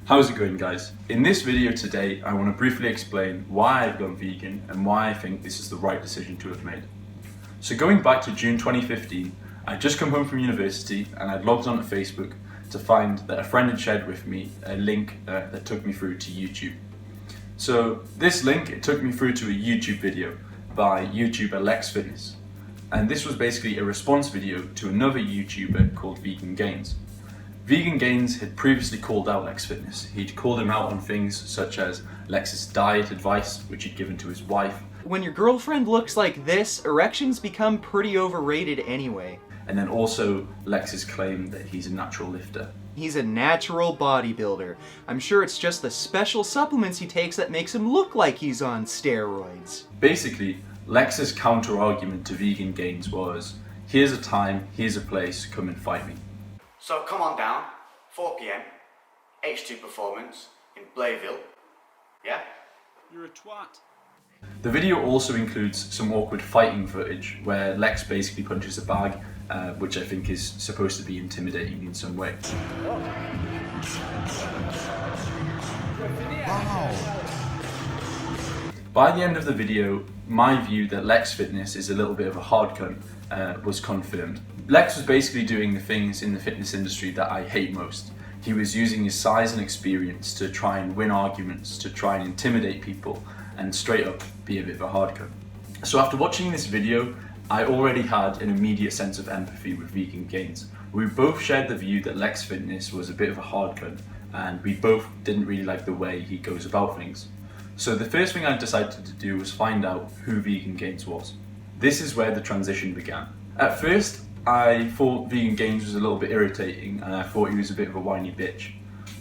How's it going, guys? In this video today, I want to briefly explain why I've gone vegan and why I think this is the right decision to have made. So going back to June 2015, I'd just come home from university and I'd logged onto Facebook to find that a friend had shared with me a link that took me through to YouTube. So this link, it took me through to a YouTube video by YouTuber Lex Fitness. And this was basically a response video to another YouTuber called Vegan Gains. Vegan Gains had previously called out Lex Fitness. He'd called him out on things such as Lex's diet advice, which he'd given to his wife. When your girlfriend looks like this, erections become pretty overrated anyway. And then also Lex's claim that he's a natural lifter. He's a natural bodybuilder. I'm sure it's just the special supplements he takes that makes him look like he's on steroids. Basically, Lex's counter-argument to Vegan Gains was, here's a time, here's a place, come and fight me. So come on down, 4 PM, H2 Performance in Blayville, yeah? You're a twat. The video also includes some awkward fighting footage where Lex basically punches a bag, which I think is supposed to be intimidating in some way. By the end of the video, my view that Lex Fitness is a little bit of a hard cunt was confirmed. Lex was basically doing the things in the fitness industry that I hate most. He was using his size and experience to try and win arguments, to try and intimidate people, and straight up be a bit of a hard cunt. So after watching this video, I already had an immediate sense of empathy with Vegan Gains. We both shared the view that Lex Fitness was a bit of a hard cunt, and we both didn't really like the way he goes about things. So the first thing I decided to do was find out who Vegan Gains was. This is where the transition began. At first, I thought Vegan Gains was a little bit irritating and I thought he was a bit of a whiny bitch.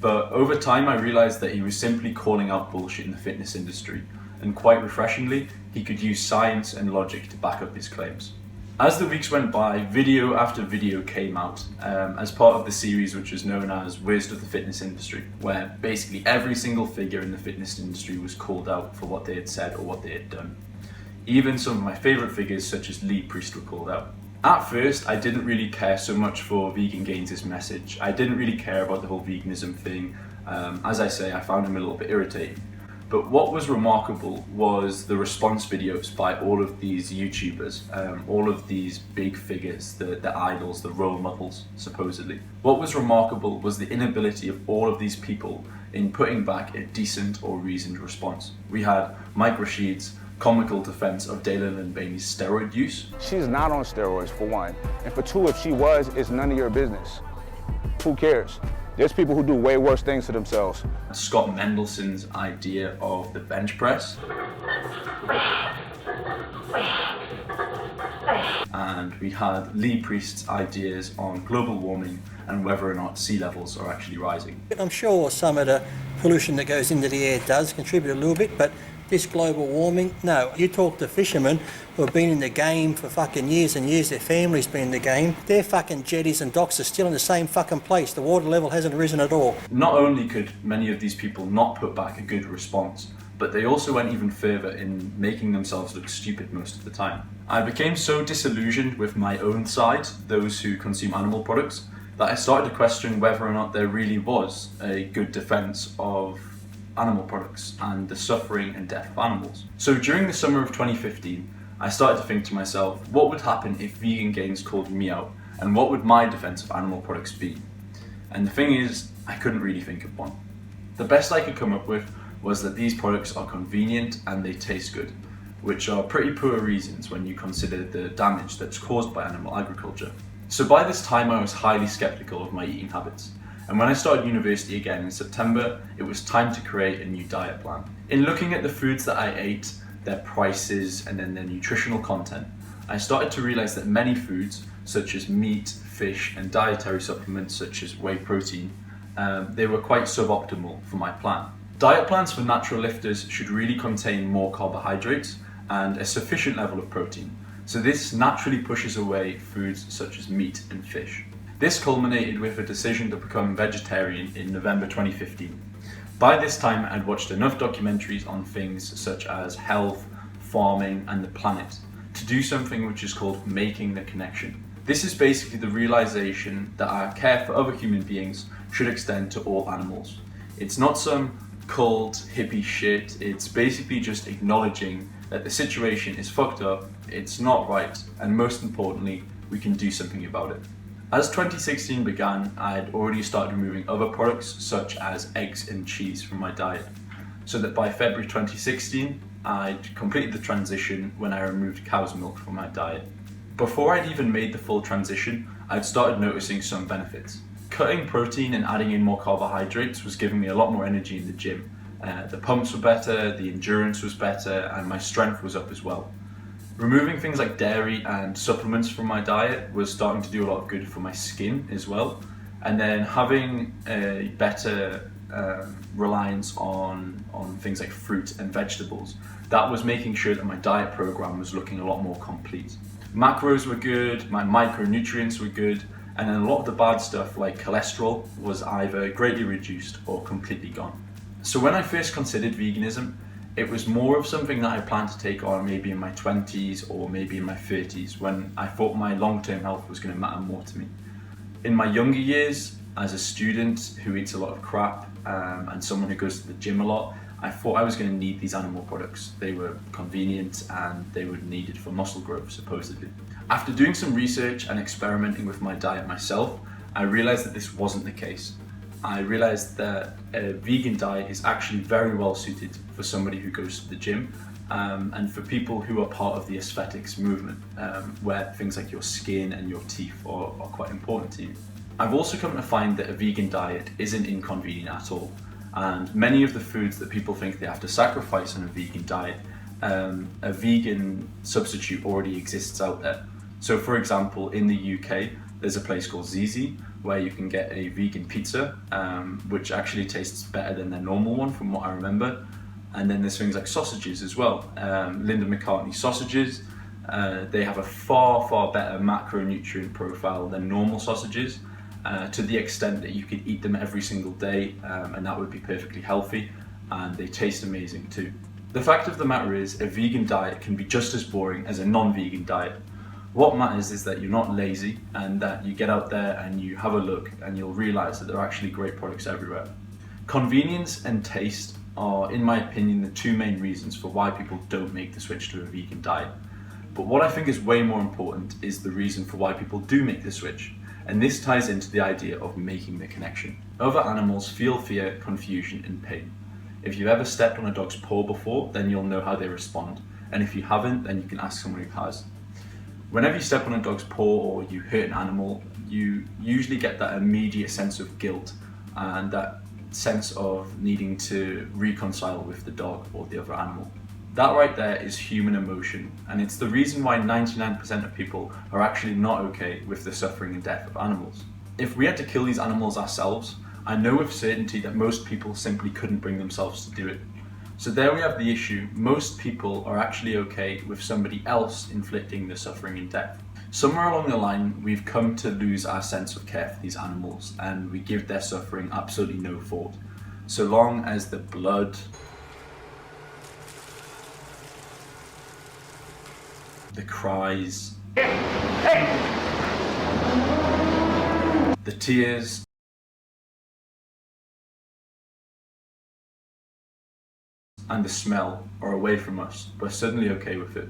But over time I realised that he was simply calling out bullshit in the fitness industry, and quite refreshingly, he could use science and logic to back up his claims. As the weeks went by, video after video came out as part of the series which was known as Worst of the Fitness Industry, where basically every single figure in the fitness industry was called out for what they had said or what they had done. Even some of my favourite figures such as Lee Priest were called out. At first, I didn't really care so much for Vegan Gains' message. I didn't really care about the whole veganism thing. As I say, I found him a little bit irritating. But what was remarkable was the response videos by all of these YouTubers, all of these big figures, the idols, the role models, supposedly. What was remarkable was the inability of all of these people in putting back a decent or reasoned response. We had Mike Rashid's comical defense of Dalen and Bainey's steroid use. She's not on steroids, for one. And for two, if she was, it's none of your business. Who cares? There's people who do way worse things to themselves. Scott Mendelssohn's idea of the bench press. And we had Lee Priest's ideas on global warming and whether or not sea levels are actually rising. I'm sure some of the pollution that goes into the air does contribute a little bit, but this global warming, no. You talk to fishermen who have been in the game for fucking years and years, their families been in the game, their fucking jetties and docks are still in the same fucking place. The water level hasn't risen at all. Not only could many of these people not put back a good response, but they also went even further in making themselves look stupid most of the time. I became so disillusioned with my own side, those who consume animal products, that I started to question whether or not there really was a good defense of animal products and the suffering and death of animals. So during the summer of 2015, I started to think to myself, what would happen if Vegan Gains called me out, and what would my defense of animal products be? And the thing is, I couldn't really think of one. The best I could come up with was that these products are convenient and they taste good, which are pretty poor reasons when you consider the damage that's caused by animal agriculture. So by this time I was highly skeptical of my eating habits. And when I started university again in September, it was time to create a new diet plan. In looking at the foods that I ate, their prices, and then their nutritional content, I started to realize that many foods, such as meat, fish, and dietary supplements such as whey protein, they were quite suboptimal for my plan. Diet plans for natural lifters should really contain more carbohydrates and a sufficient level of protein. So this naturally pushes away foods such as meat and fish. This culminated with a decision to become vegetarian in November 2015. By this time, I'd watched enough documentaries on things such as health, farming, and the planet to do something which is called making the connection. This is basically the realization that our care for other human beings should extend to all animals. It's not some cult hippie shit, it's basically just acknowledging that the situation is fucked up, it's not right, and most importantly, we can do something about it. As 2016 began, I had already started removing other products such as eggs and cheese from my diet, so that by February 2016, I'd completed the transition when I removed cow's milk from my diet. Before I'd even made the full transition, I'd started noticing some benefits. Cutting protein and adding in more carbohydrates was giving me a lot more energy in the gym. The pumps were better, the endurance was better, and my strength was up as well. Removing things like dairy and supplements from my diet was starting to do a lot of good for my skin as well. And then having a better reliance on things like fruit and vegetables, that was making sure that my diet program was looking a lot more complete. Macros were good, my micronutrients were good, and then a lot of the bad stuff like cholesterol was either greatly reduced or completely gone. So when I first considered veganism, it was more of something that I planned to take on maybe in my 20s or maybe in my 30s, when I thought my long-term health was going to matter more to me. In my younger years, as a student who eats a lot of crap and someone who goes to the gym a lot, I thought I was going to need these animal products. They were convenient and they were needed for muscle growth, supposedly. After doing some research and experimenting with my diet myself, I realized that this wasn't the case. I realized that a vegan diet is actually very well suited for somebody who goes to the gym and for people who are part of the aesthetics movement, where things like your skin and your teeth are quite important to you. I've also come to find that a vegan diet isn't inconvenient at all, and many of the foods that people think they have to sacrifice on a vegan diet, a vegan substitute already exists out there. So for example, in the UK, there's a place called Zizi where you can get a vegan pizza, which actually tastes better than their normal one from what I remember. And then there's things like sausages as well. Linda McCartney sausages, they have a far better macronutrient profile than normal sausages, to the extent that you could eat them every single day and that would be perfectly healthy, and they taste amazing too. The fact of the matter is, a vegan diet can be just as boring as a non-vegan diet. What matters is that you're not lazy and that you get out there and you have a look and you'll realize that there are actually great products everywhere. Convenience and taste are, in my opinion, the two main reasons for why people don't make the switch to a vegan diet. But what I think is way more important is the reason for why people do make the switch. And this ties into the idea of making the connection. Other animals feel fear, confusion, and pain. If you've ever stepped on a dog's paw before, then you'll know how they respond. And if you haven't, then you can ask someone who has. Whenever you step on a dog's paw or you hurt an animal, you usually get that immediate sense of guilt and that sense of needing to reconcile with the dog or the other animal. That right there is human emotion, and it's the reason why 99% of people are actually not okay with the suffering and death of animals. If we had to kill these animals ourselves, I know with certainty that most people simply couldn't bring themselves to do it. So there we have the issue. Most people are actually okay with somebody else inflicting the suffering and death. Somewhere along the line, we've come to lose our sense of care for these animals, and we give their suffering absolutely no thought. So long as the blood, the cries, the tears, and the smell are away from us, we're suddenly okay with it.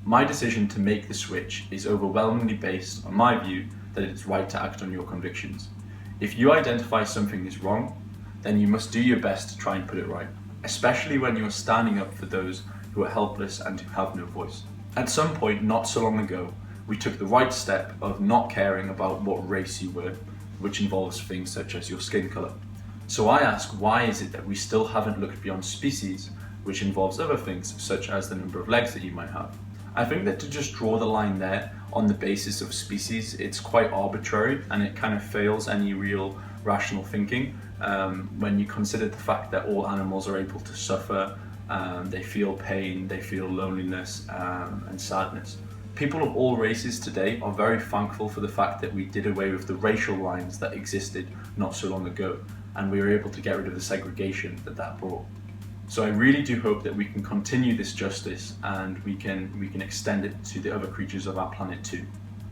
My decision to make the switch is overwhelmingly based on my view that it's right to act on your convictions. If you identify something is wrong, then you must do your best to try and put it right, especially when you are standing up for those who are helpless and who have no voice. At some point not so long ago, we took the right step of not caring about what race you were, which involves things such as your skin colour. So I ask, why is it that we still haven't looked beyond species, which involves other things such as the number of legs that you might have? I think that to just draw the line there on the basis of species, it's quite arbitrary and it kind of fails any real rational thinking when you consider the fact that all animals are able to suffer, they feel pain, they feel loneliness and sadness. People of all races today are very thankful for the fact that we did away with the racial lines that existed not so long ago, and we were able to get rid of the segregation that brought. So I really do hope that we can continue this justice and we can extend it to the other creatures of our planet too.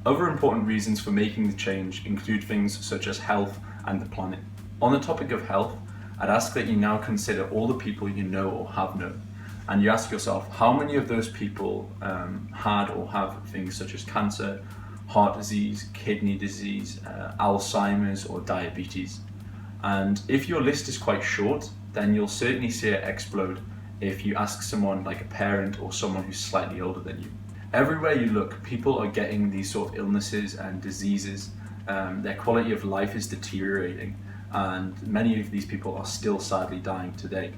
Other important reasons for making the change include things such as health and the planet. On the topic of health, I'd ask that you now consider all the people you know or have known, and you ask yourself how many of those people had or have things such as cancer, heart disease, kidney disease, Alzheimer's or diabetes. And if your list is quite short, then you'll certainly see it explode if you ask someone like a parent or someone who's slightly older than you. Everywhere you look, people are getting these sort of illnesses and diseases. Their quality of life is deteriorating, and many of these people are still sadly dying today.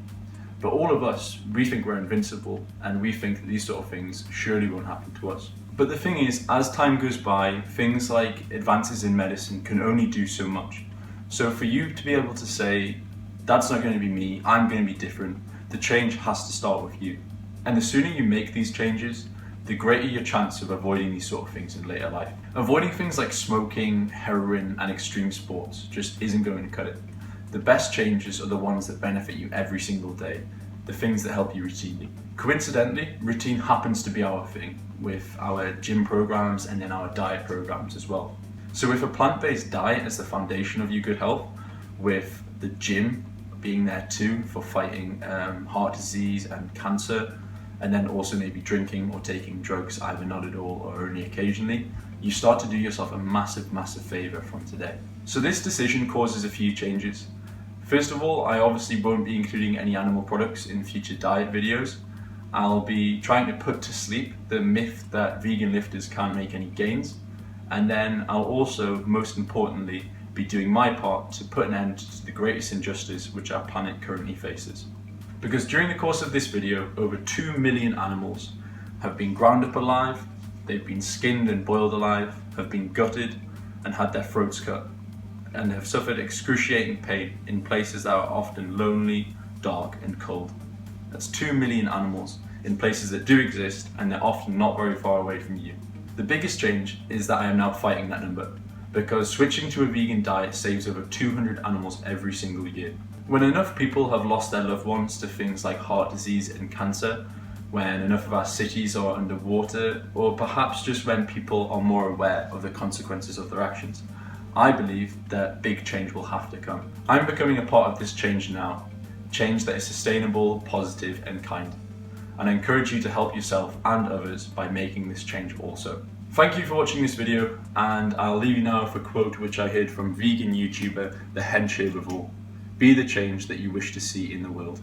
But all of us, we think we're invincible, and we think that these sort of things surely won't happen to us. But the thing is, as time goes by, things like advances in medicine can only do so much. So for you to be able to say, that's not going to be me, I'm going to be different, the change has to start with you. And the sooner you make these changes, the greater your chance of avoiding these sort of things in later life. Avoiding things like smoking, heroin, and extreme sports just isn't going to cut it. The best changes are the ones that benefit you every single day, the things that help you routinely. Coincidentally, routine happens to be our thing, with our gym programs and then our diet programs as well. So with a plant-based diet as the foundation of your good health, with the gym being there too for fighting heart disease and cancer, and then also maybe drinking or taking drugs either not at all or only occasionally, you start to do yourself a massive, massive favor from today. So this decision causes a few changes. First of all, I obviously won't be including any animal products in future diet videos. I'll be trying to put to sleep the myth that vegan lifters can't make any gains. And then I'll also, most importantly, be doing my part to put an end to the greatest injustice which our planet currently faces. Because during the course of this video, over 2 million animals have been ground up alive, they've been skinned and boiled alive, have been gutted and had their throats cut, and have suffered excruciating pain in places that are often lonely, dark and cold. That's 2 million animals in places that do exist, and they're often not very far away from you. The biggest change is that I am now fighting that number, because switching to a vegan diet saves over 200 animals every single year. When enough people have lost their loved ones to things like heart disease and cancer, when enough of our cities are underwater, or perhaps just when people are more aware of the consequences of their actions, I believe that big change will have to come. I'm becoming a part of this change now, change that is sustainable, positive and kind. And I encourage you to help yourself and others by making this change also. Thank you for watching this video, and I'll leave you now with a quote which I heard from vegan YouTuber The Hench Herbivore: "Be the change that you wish to see in the world."